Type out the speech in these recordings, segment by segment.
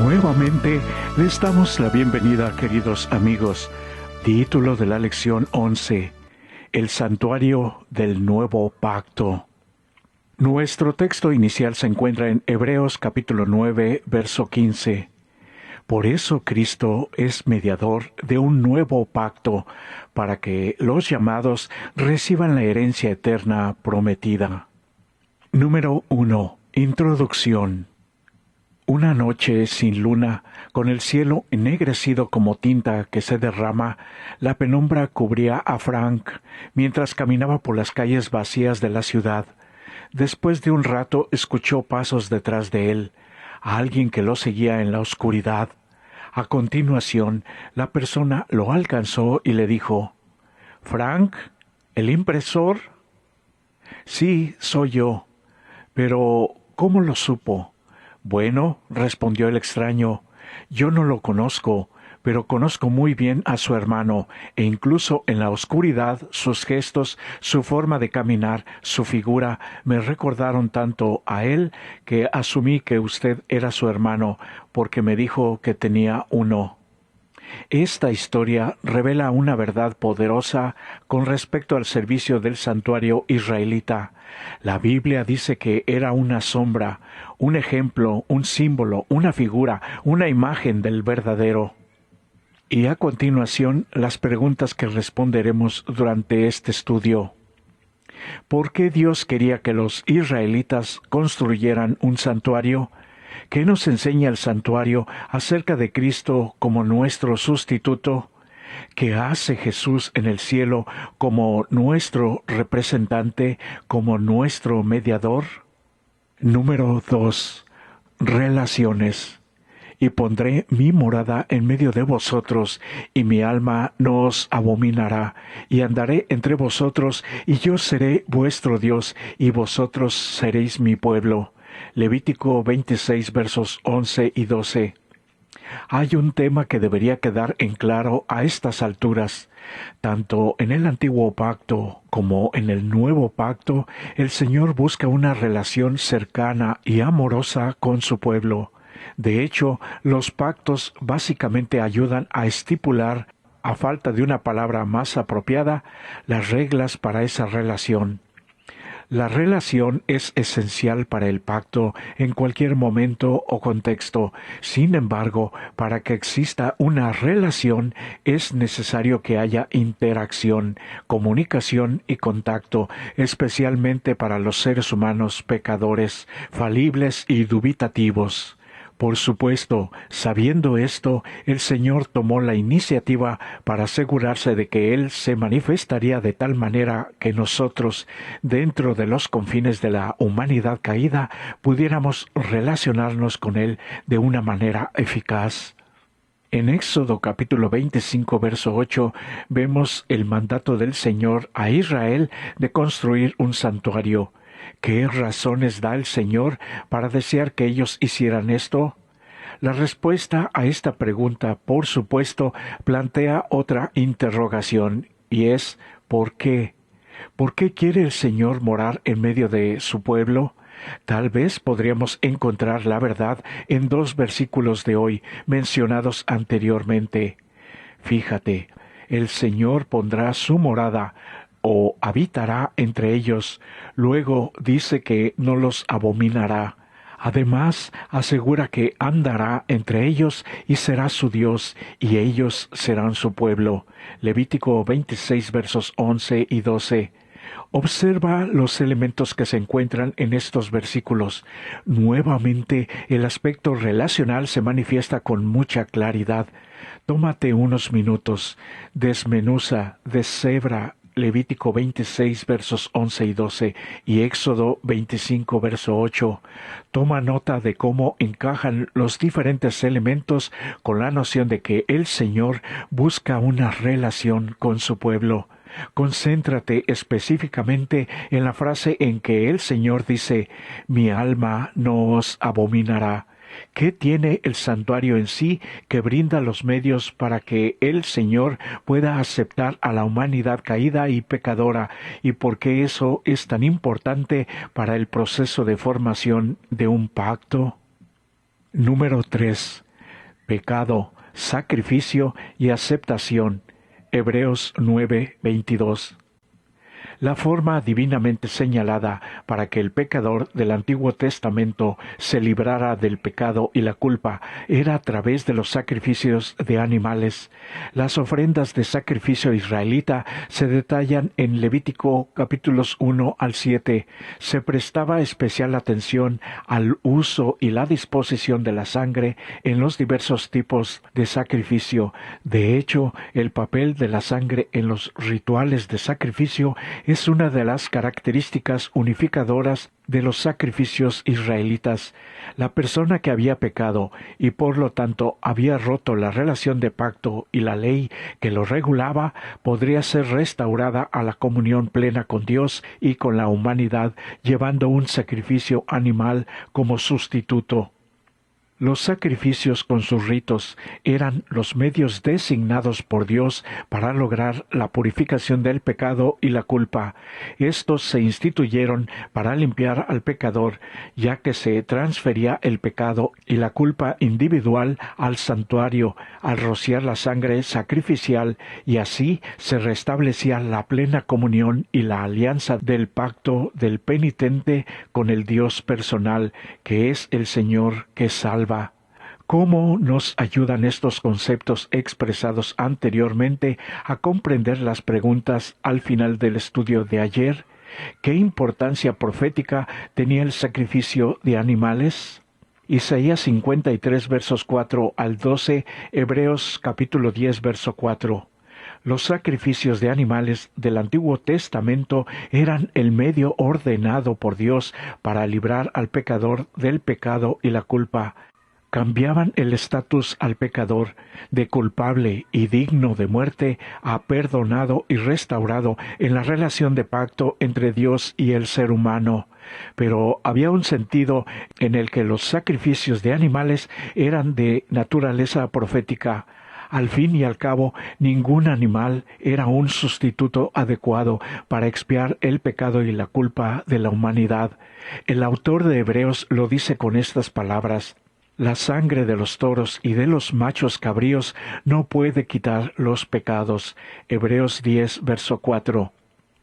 Nuevamente les damos la bienvenida, queridos amigos. Título de la lección 11: El santuario del nuevo pacto. Nuestro texto inicial se encuentra en Hebreos capítulo 9, verso 15. Por eso Cristo es mediador de un nuevo pacto, para que los llamados reciban la herencia eterna prometida. Número 1. Introducción. Una noche sin luna, con el cielo ennegrecido como tinta que se derrama, la penumbra cubría a Frank mientras caminaba por las calles vacías de la ciudad. Después de un rato escuchó pasos detrás de él, a alguien que lo seguía en la oscuridad. A continuación, la persona lo alcanzó y le dijo: «¿Frank, el impresor?» «Sí, soy yo. Pero, ¿cómo lo supo?» «Bueno», respondió el extraño, «yo no lo conozco, pero conozco muy bien a su hermano, e incluso en la oscuridad sus gestos, su forma de caminar, su figura, me recordaron tanto a él que asumí que usted era su hermano, porque me dijo que tenía uno». Esta historia revela una verdad poderosa con respecto al servicio del santuario israelita. La Biblia dice que era una sombra, un ejemplo, un símbolo, una figura, una imagen del verdadero. Y a continuación, las preguntas que responderemos durante este estudio. ¿Por qué Dios quería que los israelitas construyeran un santuario? ¿Qué nos enseña el santuario acerca de Cristo como nuestro sustituto? ¿Qué hace Jesús en el cielo como nuestro representante, como nuestro mediador? Número 2. Relaciones. «Y pondré mi morada en medio de vosotros, y mi alma no os abominará, y andaré entre vosotros, y yo seré vuestro Dios, y vosotros seréis mi pueblo». Levítico 26, versos 11 y 12. Hay un tema que debería quedar en claro a estas alturas. Tanto en el antiguo pacto como en el nuevo pacto, el Señor busca una relación cercana y amorosa con su pueblo. De hecho, los pactos básicamente ayudan a estipular, a falta de una palabra más apropiada, las reglas para esa relación. La relación es esencial para el pacto en cualquier momento o contexto. Sin embargo, para que exista una relación es necesario que haya interacción, comunicación y contacto, especialmente para los seres humanos pecadores, falibles y dubitativos. Por supuesto, sabiendo esto, el Señor tomó la iniciativa para asegurarse de que Él se manifestaría de tal manera que nosotros, dentro de los confines de la humanidad caída, pudiéramos relacionarnos con Él de una manera eficaz. En Éxodo capítulo 25, verso 8, vemos el mandato del Señor a Israel de construir un santuario. ¿Qué razones da el Señor para desear que ellos hicieran esto? La respuesta a esta pregunta, por supuesto, plantea otra interrogación, y es ¿por qué? ¿Por qué quiere el Señor morar en medio de su pueblo? Tal vez podríamos encontrar la verdad en 2 versículos de hoy mencionados anteriormente. Fíjate, el Señor pondrá su morada o habitará entre ellos. Luego dice que no los abominará. Además, asegura que andará entre ellos y será su Dios, y ellos serán su pueblo. Levítico 26, versos 11 y 12. Observa los elementos que se encuentran en estos versículos. Nuevamente, el aspecto relacional se manifiesta con mucha claridad. Tómate unos minutos, desmenuza, deshebra Levítico 26, versos 11 y 12, y Éxodo 25, verso 8. Toma nota de cómo encajan los diferentes elementos con la noción de que el Señor busca una relación con su pueblo. Concéntrate específicamente en la frase en que el Señor dice: «Mi alma no os abominará». ¿Qué tiene el santuario en sí que brinda los medios para que el Señor pueda aceptar a la humanidad caída y pecadora? ¿Y por qué eso es tan importante para el proceso de formación de un pacto? Número 3. Pecado, sacrificio y aceptación. Hebreos 9:22. La forma divinamente señalada para que el pecador del Antiguo Testamento se librara del pecado y la culpa era a través de los sacrificios de animales. Las ofrendas de sacrificio israelita se detallan en Levítico capítulos 1 al 7. Se prestaba especial atención al uso y la disposición de la sangre en los diversos tipos de sacrificio. De hecho, el papel de la sangre en los rituales de sacrificio es una de las características unificadoras de los sacrificios israelitas. La persona que había pecado y por lo tanto había roto la relación de pacto y la ley que lo regulaba podría ser restaurada a la comunión plena con Dios y con la humanidad, llevando un sacrificio animal como sustituto. Los sacrificios con sus ritos eran los medios designados por Dios para lograr la purificación del pecado y la culpa. Estos se instituyeron para limpiar al pecador, ya que se transfería el pecado y la culpa individual al santuario al rociar la sangre sacrificial, y así se restablecía la plena comunión y la alianza del pacto del penitente con el Dios personal, que es el Señor que salva. ¿Cómo nos ayudan estos conceptos expresados anteriormente a comprender las preguntas al final del estudio de ayer? ¿Qué importancia profética tenía el sacrificio de animales? Isaías 53 versos 4 al 12, Hebreos capítulo 10 verso 4. Los sacrificios de animales del Antiguo Testamento eran el medio ordenado por Dios para librar al pecador del pecado y la culpa. Cambiaban el estatus al pecador de culpable y digno de muerte a perdonado y restaurado en la relación de pacto entre Dios y el ser humano. Pero había un sentido en el que los sacrificios de animales eran de naturaleza profética. Al fin y al cabo, ningún animal era un sustituto adecuado para expiar el pecado y la culpa de la humanidad. El autor de Hebreos lo dice con estas palabras: la sangre de los toros y de los machos cabríos no puede quitar los pecados. Hebreos 10, verso 4.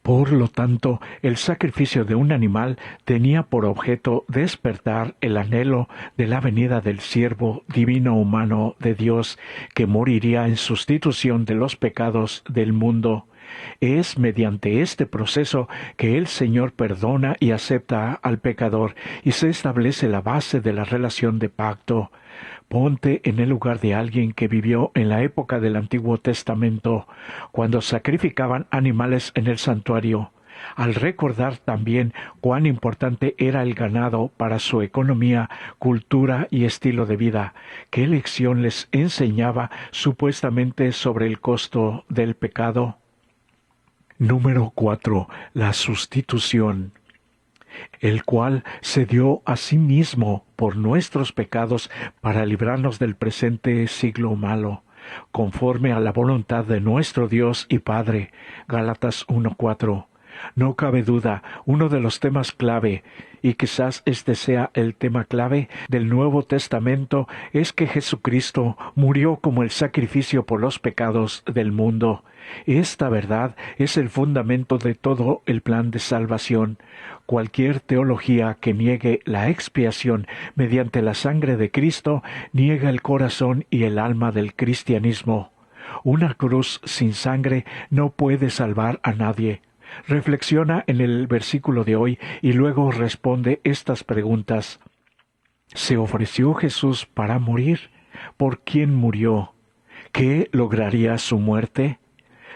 Por lo tanto, el sacrificio de un animal tenía por objeto despertar el anhelo de la venida del siervo divino humano de Dios, que moriría en sustitución de los pecados del mundo. Es mediante este proceso que el Señor perdona y acepta al pecador y se establece la base de la relación de pacto. Ponte en el lugar de alguien que vivió en la época del Antiguo Testamento, cuando sacrificaban animales en el santuario. Al recordar también cuán importante era el ganado para su economía, cultura y estilo de vida, ¿qué lección les enseñaba supuestamente sobre el costo del pecado? Número 4. La sustitución, el cual se dio a sí mismo por nuestros pecados para librarnos del presente siglo malo, conforme a la voluntad de nuestro Dios y Padre. Gálatas 1:4. No cabe duda, uno de los temas clave, y quizás este sea el tema clave del Nuevo Testamento, es que Jesucristo murió como el sacrificio por los pecados del mundo. Esta verdad es el fundamento de todo el plan de salvación. Cualquier teología que niegue la expiación mediante la sangre de Cristo niega el corazón y el alma del cristianismo. Una cruz sin sangre no puede salvar a nadie. Reflexiona en el versículo de hoy y luego responde estas preguntas. ¿Se ofreció Jesús para morir? ¿Por quién murió? ¿Qué lograría su muerte?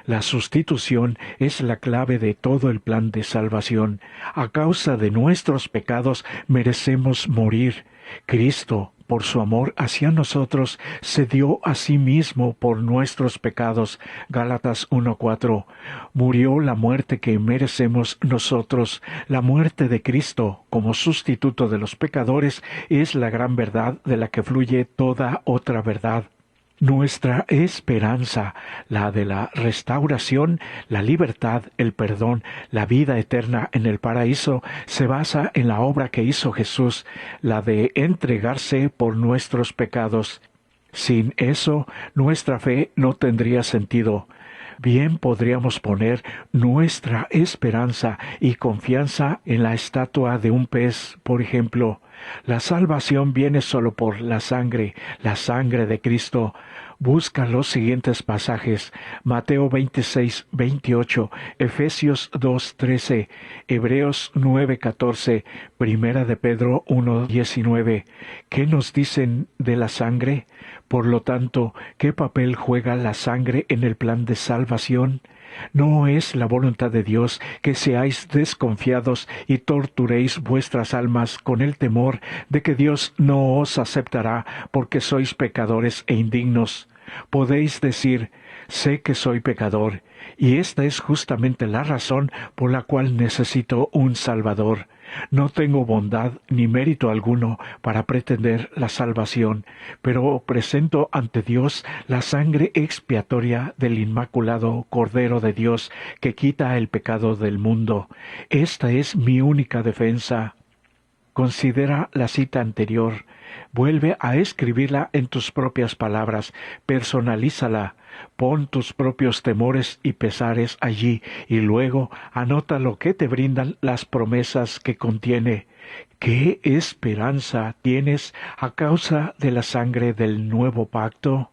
La sustitución es la clave de todo el plan de salvación. A causa de nuestros pecados merecemos morir. Cristo, por su amor hacia nosotros, se dio a sí mismo por nuestros pecados. Gálatas 1:4. Murió la muerte que merecemos nosotros. La muerte de Cristo como sustituto de los pecadores es la gran verdad de la que fluye toda otra verdad. Nuestra esperanza, la de la restauración, la libertad, el perdón, la vida eterna en el paraíso, se basa en la obra que hizo Jesús, la de entregarse por nuestros pecados. Sin eso, nuestra fe no tendría sentido. Bien podríamos poner nuestra esperanza y confianza en la estatua de un pez, por ejemplo. La salvación viene solo por la sangre de Cristo. Busca los siguientes pasajes: Mateo 26, 28, Efesios 2, 13, Hebreos 9, 14, Primera de Pedro 1, 19. ¿Qué nos dicen de la sangre? Por lo tanto, ¿qué papel juega la sangre en el plan de salvación? ¿No es la voluntad de Dios que seáis desconfiados y torturéis vuestras almas con el temor de que Dios no os aceptará porque sois pecadores e indignos? Podéis decir: sé que soy pecador, y esta es justamente la razón por la cual necesito un Salvador. No tengo bondad ni mérito alguno para pretender la salvación, pero presento ante Dios la sangre expiatoria del inmaculado Cordero de Dios que quita el pecado del mundo. Esta es mi única defensa. Considera la cita anterior. Vuelve a escribirla en tus propias palabras, personalízala, pon tus propios temores y pesares allí y luego anota lo que te brindan las promesas que contiene. ¿Qué esperanza tienes a causa de la sangre del nuevo pacto?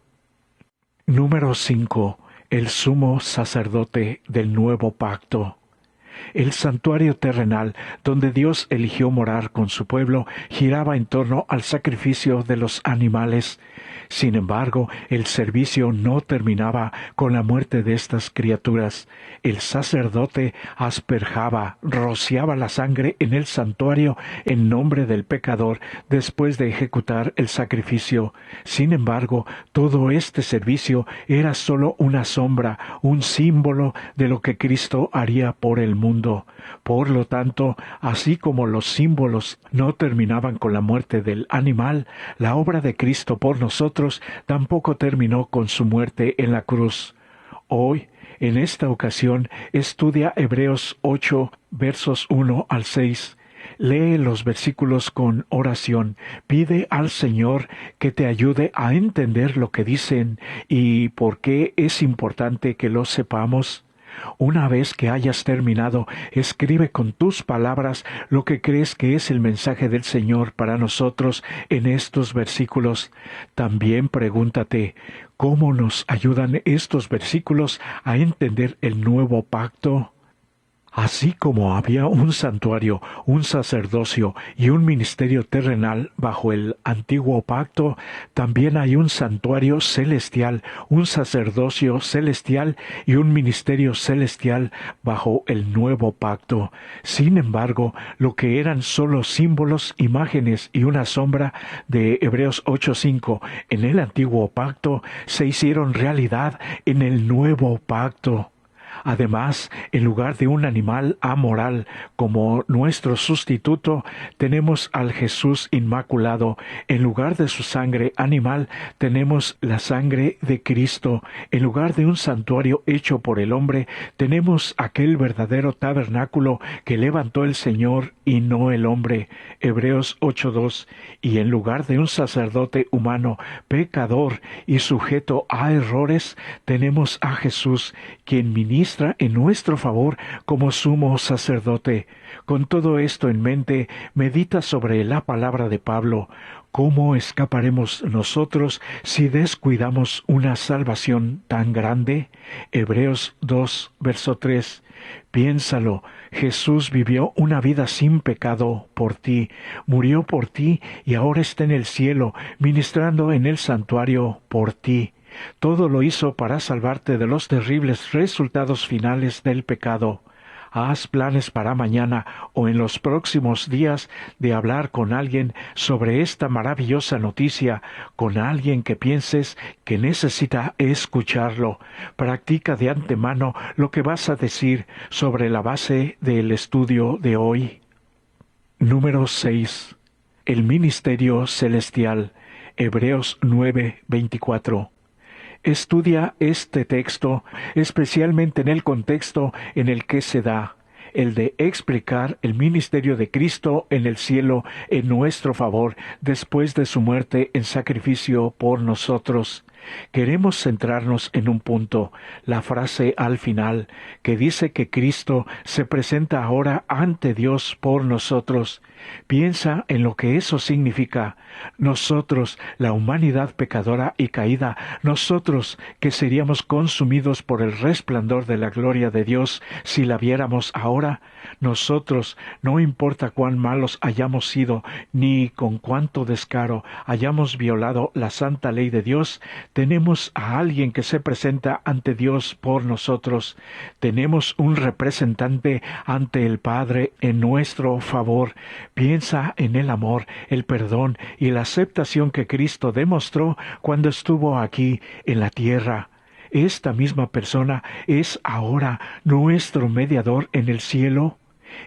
Número 5. El sumo sacerdote del nuevo pacto. El santuario terrenal, donde Dios eligió morar con su pueblo, giraba en torno al sacrificio de los animales. Sin embargo, el servicio no terminaba con la muerte de estas criaturas. El sacerdote asperjaba, rociaba la sangre en el santuario en nombre del pecador después de ejecutar el sacrificio. Sin embargo, todo este servicio era sólo una sombra, un símbolo de lo que Cristo haría por el mundo. Por lo tanto, así como los símbolos no terminaban con la muerte del animal, la obra de Cristo por nosotros tampoco terminó con su muerte en la cruz. Hoy, en esta ocasión, estudia Hebreos 8, versos 1 al 6. Lee los versículos con oración. Pide al Señor que te ayude a entender lo que dicen y por qué es importante que lo sepamos. Una vez que hayas terminado, escribe con tus palabras lo que crees que es el mensaje del Señor para nosotros en estos versículos. También pregúntate, ¿cómo nos ayudan estos versículos a entender el nuevo pacto? Así como había un santuario, un sacerdocio y un ministerio terrenal bajo el antiguo pacto, también hay un santuario celestial, un sacerdocio celestial y un ministerio celestial bajo el nuevo pacto. Sin embargo, lo que eran solo símbolos, imágenes y una sombra de Hebreos 8:5 en el antiguo pacto se hicieron realidad en el nuevo pacto. Además, en lugar de un animal amoral como nuestro sustituto, tenemos al Jesús Inmaculado. En lugar de su sangre animal, tenemos la sangre de Cristo. En lugar de un santuario hecho por el hombre, tenemos aquel verdadero tabernáculo que levantó el Señor y no el hombre. Hebreos 8:2. Y en lugar de un sacerdote humano, pecador y sujeto a errores, tenemos a Jesús, quien ministra en nuestro favor como sumo sacerdote. Con todo esto en mente, medita sobre la palabra de Pablo. ¿Cómo escaparemos nosotros si descuidamos una salvación tan grande? Hebreos 2, verso 3. Piénsalo, Jesús vivió una vida sin pecado por ti, murió por ti y ahora está en el cielo, ministrando en el santuario por ti. Todo lo hizo para salvarte de los terribles resultados finales del pecado. Haz planes para mañana o en los próximos días de hablar con alguien sobre esta maravillosa noticia, con alguien que pienses que necesita escucharlo. Practica de antemano lo que vas a decir sobre la base del estudio de hoy. Número 6. El ministerio celestial. Hebreos 9:24. Estudia este texto, especialmente en el contexto en el que se da, el de explicar el ministerio de Cristo en el cielo en nuestro favor después de su muerte en sacrificio por nosotros. Queremos centrarnos en un punto, la frase al final, que dice que Cristo se presenta ahora ante Dios por nosotros. Piensa en lo que eso significa. Nosotros, la humanidad pecadora y caída, nosotros que seríamos consumidos por el resplandor de la gloria de Dios si la viéramos ahora, nosotros, no importa cuán malos hayamos sido, ni con cuánto descaro hayamos violado la santa ley de Dios, tenemos a alguien que se presenta ante Dios por nosotros. Tenemos un representante ante el Padre en nuestro favor. Piensa en el amor, el perdón y la aceptación que Cristo demostró cuando estuvo aquí en la tierra. Esta misma persona es ahora nuestro mediador en el cielo.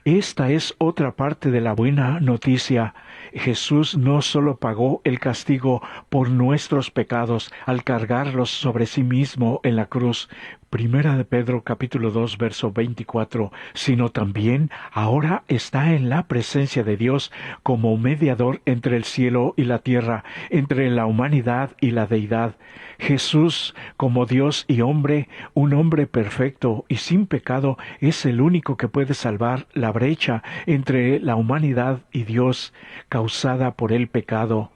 Esta es otra parte de la buena noticia. Jesús no solo pagó el castigo por nuestros pecados al cargarlos sobre sí mismo en la cruz, Primera de Pedro capítulo 2 verso 24, sino también ahora está en la presencia de Dios como mediador entre el cielo y la tierra, entre la humanidad y la deidad. Jesús, como Dios y hombre, un hombre perfecto y sin pecado, es el único que puede salvar la brecha entre la humanidad y Dios, causada por el pecado.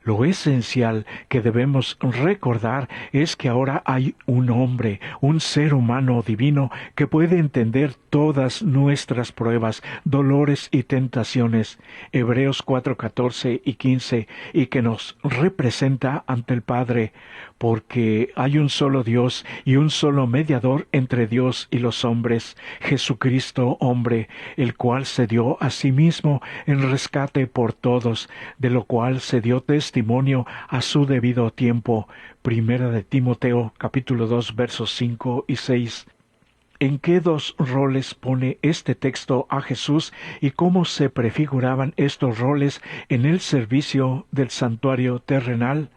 Lo esencial que debemos recordar es que ahora hay un hombre, un ser humano divino que puede entender todas nuestras pruebas, dolores y tentaciones, Hebreos 4:14 y 15, y que nos representa ante el Padre, porque hay un solo Dios y un solo mediador entre Dios y los hombres, Jesucristo hombre, el cual se dio a sí mismo en rescate por todos, de lo cual se dio testimonio a su debido tiempo. Primera de Timoteo, capítulo 2, versos 5 y 6. ¿En qué dos roles pone este texto a Jesús y cómo se prefiguraban estos roles en el servicio del santuario terrenal?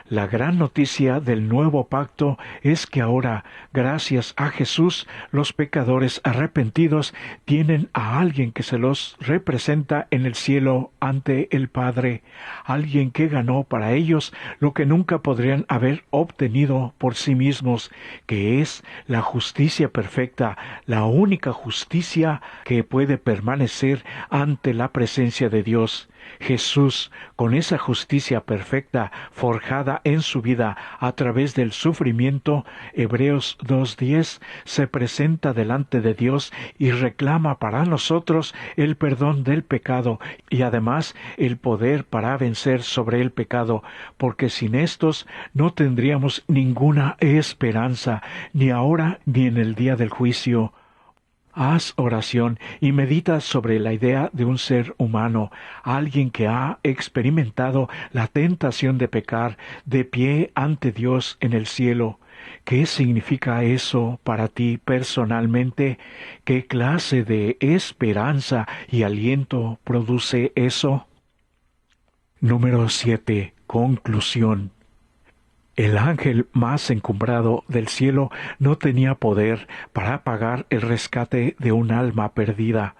La gran noticia del nuevo pacto es que ahora, gracias a Jesús, los pecadores arrepentidos tienen a alguien que se los representa en el cielo ante el Padre, alguien que ganó para ellos lo que nunca podrían haber obtenido por sí mismos, que es la justicia perfecta, la única justicia que puede permanecer ante la presencia de Dios. Jesús, con esa justicia perfecta forjada en su vida a través del sufrimiento, Hebreos 2:10, se presenta delante de Dios y reclama para nosotros el perdón del pecado y además el poder para vencer sobre el pecado, porque sin estos no tendríamos ninguna esperanza, ni ahora ni en el día del juicio. Haz oración y medita sobre la idea de un ser humano, alguien que ha experimentado la tentación de pecar de pie ante Dios en el cielo. ¿Qué significa eso para ti personalmente? ¿Qué clase de esperanza y aliento produce eso? Número 7. Conclusión. El ángel más encumbrado del cielo no tenía poder para pagar el rescate de un alma perdida.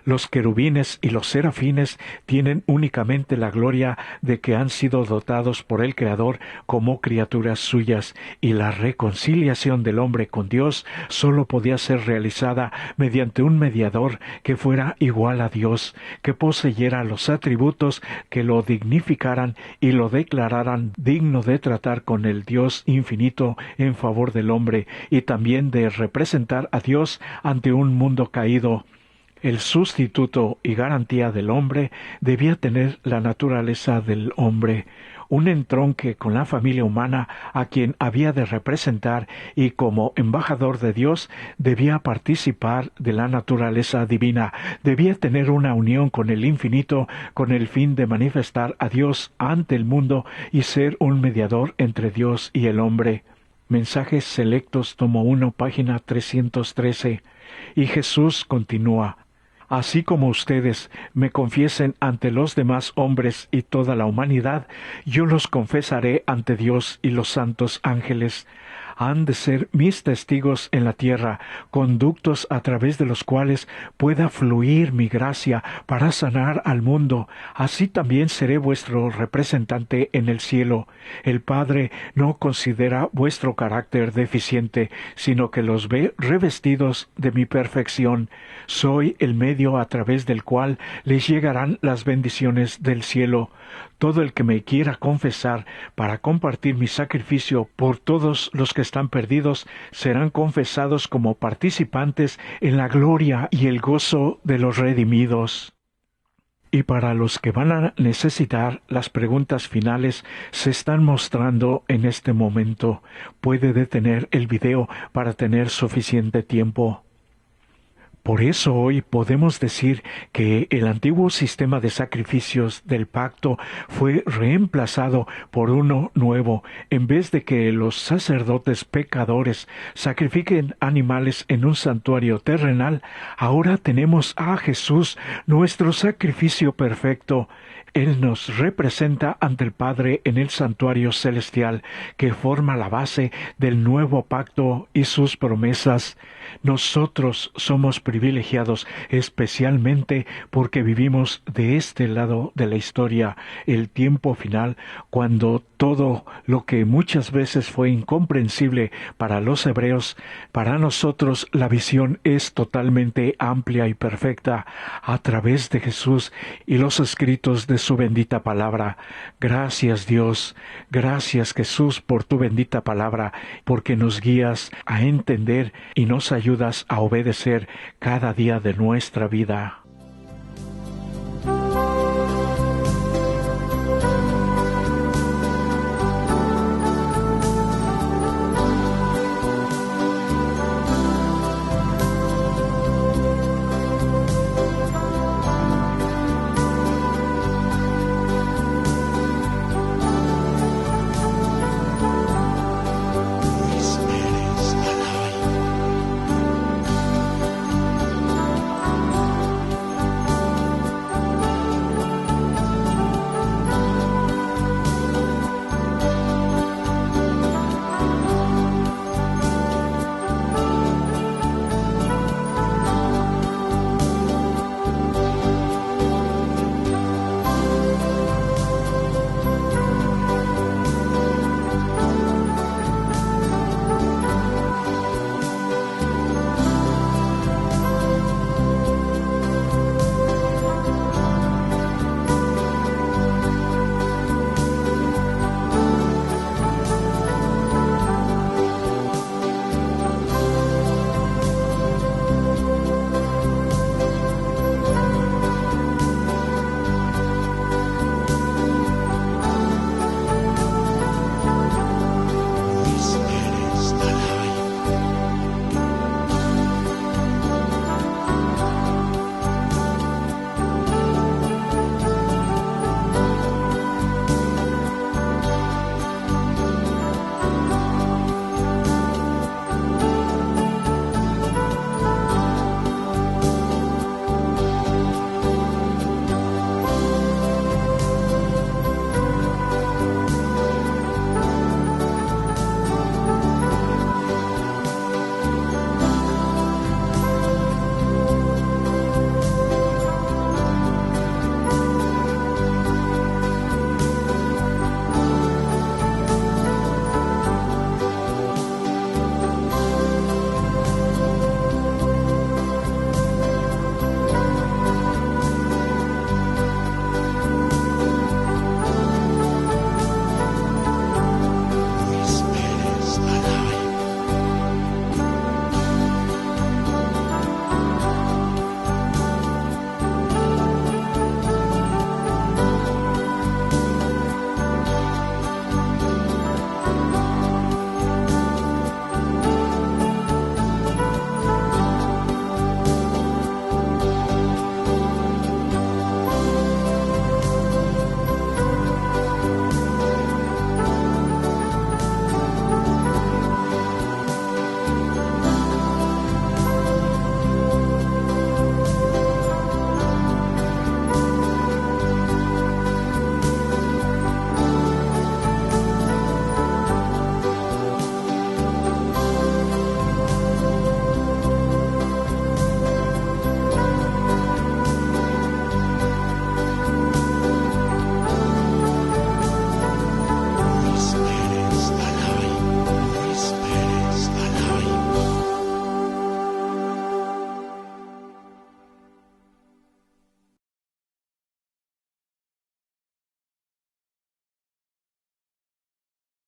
Los querubines y los serafines tienen únicamente la gloria de que han sido dotados por el Creador como criaturas suyas, y la reconciliación del hombre con Dios sólo podía ser realizada mediante un mediador que fuera igual a Dios, que poseyera los atributos que lo dignificaran y lo declararan digno de tratar con el Dios infinito en favor del hombre, y también de representar a Dios ante un mundo caído. El sustituto y garantía del hombre debía tener la naturaleza del hombre, un entronque con la familia humana a quien había de representar, y como embajador de Dios debía participar de la naturaleza divina, debía tener una unión con el infinito con el fin de manifestar a Dios ante el mundo y ser un mediador entre Dios y el hombre. Mensajes Selectos, tomo 1, página 313. Y Jesús continúa: Así como ustedes me confiesen ante los demás hombres y toda la humanidad, yo los confesaré ante Dios y los santos ángeles. Han de ser mis testigos en la tierra, conductos a través de los cuales pueda fluir mi gracia para sanar al mundo. Así también seré vuestro representante en el cielo. El Padre no considera vuestro carácter deficiente, sino que los ve revestidos de mi perfección. Soy el medio a través del cual les llegarán las bendiciones del cielo. Todo el que me quiera confesar para compartir mi sacrificio por todos los que están perdidos serán confesados como participantes en la gloria y el gozo de los redimidos. Y para los que van a necesitar, las preguntas finales se están mostrando en este momento. Puede detener el video para tener suficiente tiempo. Por eso hoy podemos decir que el antiguo sistema de sacrificios del pacto fue reemplazado por uno nuevo. En vez de que los sacerdotes pecadores sacrifiquen animales en un santuario terrenal, ahora tenemos a Jesús, nuestro sacrificio perfecto. Él nos representa ante el Padre en el santuario celestial, que forma la base del nuevo pacto y sus promesas. Nosotros somos privilegiados especialmente porque vivimos de este lado de la historia, el tiempo final, cuando todo lo que muchas veces fue incomprensible para los hebreos, para nosotros la visión es totalmente amplia y perfecta a través de Jesús y los escritos de su bendita palabra. Gracias Dios, gracias Jesús por tu bendita palabra, porque nos guías a entender y nos ayudas a obedecer cada día de nuestra vida.